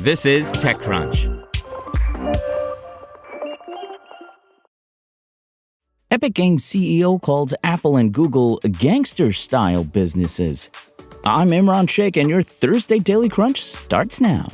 This is TechCrunch. Epic Games CEO calls Apple and Google gangster-style businesses. I'm Imran Sheikh, and your Thursday Daily Crunch starts now.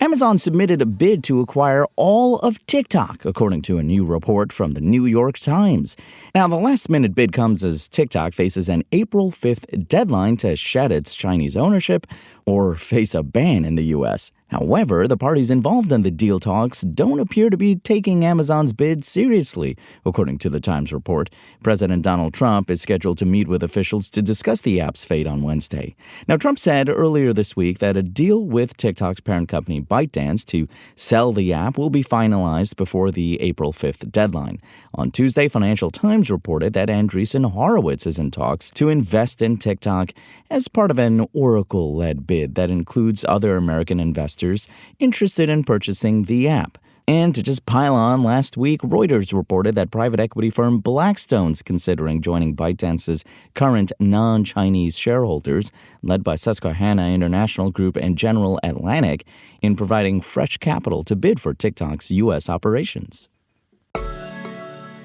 Amazon submitted a bid to acquire all of TikTok, according to a new report from the New York Times. Now, the last-minute bid comes as TikTok faces an April 5th deadline to shed its Chinese ownership or face a ban in the U.S. However, the parties involved in the deal talks don't appear to be taking Amazon's bid seriously, according to the Times report. President Donald Trump is scheduled to meet with officials to discuss the app's fate on Wednesday. Now, Trump said earlier this week that a deal with TikTok's parent company ByteDance to sell the app will be finalized before the April 5th deadline. On Tuesday, Financial Times reported that Andreessen Horowitz is in talks to invest in TikTok as part of an Oracle-led bid that includes other American investors interested in purchasing the app. And to just pile on, last week, Reuters reported that private equity firm Blackstone's considering joining ByteDance's current non-Chinese shareholders, led by Susquehanna International Group and General Atlantic, in providing fresh capital to bid for TikTok's U.S. operations.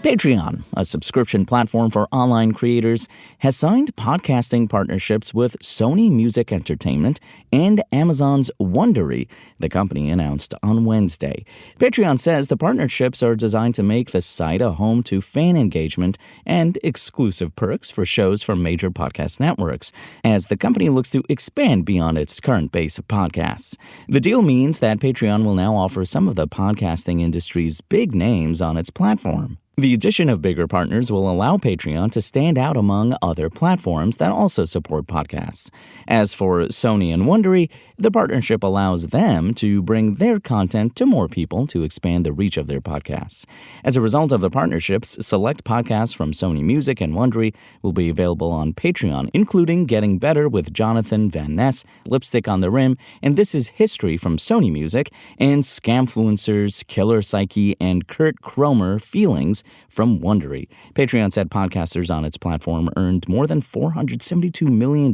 Patreon, a subscription platform for online creators, has signed podcasting partnerships with Sony Music Entertainment and Amazon's Wondery, the company announced on Wednesday. Patreon says the partnerships are designed to make the site a home to fan engagement and exclusive perks for shows from major podcast networks, as the company looks to expand beyond its current base of podcasts. The deal means that Patreon will now offer some of the podcasting industry's big names on its platform. The addition of bigger partners will allow Patreon to stand out among other platforms that also support podcasts. As for Sony and Wondery, the partnership allows them to bring their content to more people to expand the reach of their podcasts. As a result of the partnerships, select podcasts from Sony Music and Wondery will be available on Patreon, including Getting Better with Jonathan Van Ness, Lipstick on the Rim, and This Is History from Sony Music, and Scamfluencers, Killer Psyche, and Kurt Kromer Feelings from Wondery. Patreon said podcasters on its platform earned more than $472 million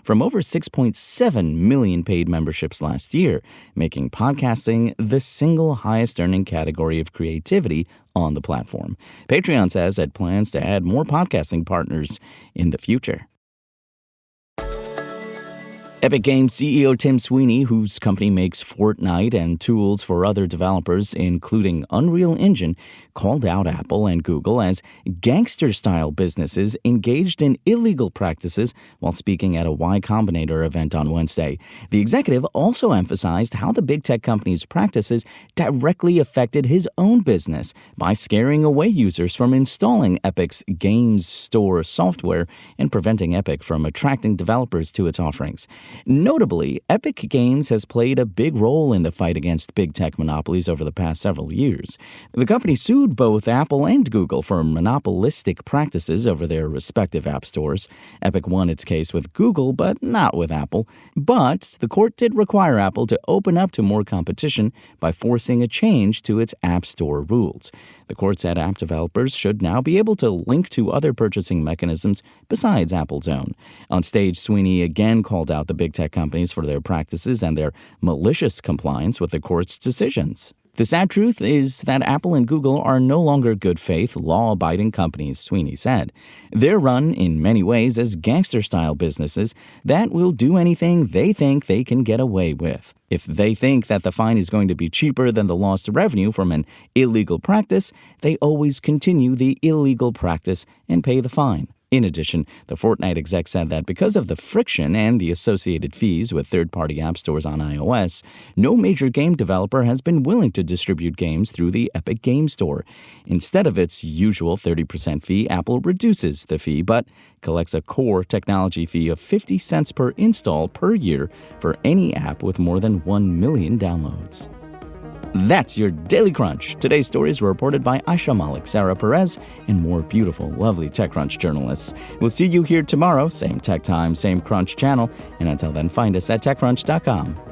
from over 6.7 million paid memberships last year, making podcasting the single highest earning category of creativity on the platform. Patreon says it plans to add more podcasting partners in the future. Epic Games CEO Tim Sweeney, whose company makes Fortnite and tools for other developers, including Unreal Engine, called out Apple and Google as gangster-style businesses engaged in illegal practices while speaking at a Y Combinator event on Wednesday. The executive also emphasized how the big tech company's practices directly affected his own business by scaring away users from installing Epic's Games Store software and preventing Epic from attracting developers to its offerings. Notably, Epic Games has played a big role in the fight against big tech monopolies over the past several years. The company sued both Apple and Google for monopolistic practices over their respective app stores. Epic won its case with Google, but not with Apple. But the court did require Apple to open up to more competition by forcing a change to its App Store rules. The court said app developers should now be able to link to other purchasing mechanisms besides Apple's own. On stage, Sweeney again called out the big tech companies for their practices and their malicious compliance with the court's decisions. The sad truth is that Apple and Google are no longer good faith, law-abiding companies, Sweeney said. They're run, in many ways, as gangster-style businesses that will do anything they think they can get away with. If they think that the fine is going to be cheaper than the lost revenue from an illegal practice, they always continue the illegal practice and pay the fine. In addition, the Fortnite exec said that because of the friction and the associated fees with third-party app stores on iOS, no major game developer has been willing to distribute games through the Epic Game Store. Instead of its usual 30% fee, Apple reduces the fee but collects a core technology fee of 50 cents per install per year for any app with more than 1 million downloads. That's your Daily Crunch. Today's stories were reported by Aisha Malik, Sarah Perez, and more beautiful, lovely TechCrunch journalists. We'll see you here tomorrow, same tech time, same Crunch channel, and until then, find us at TechCrunch.com.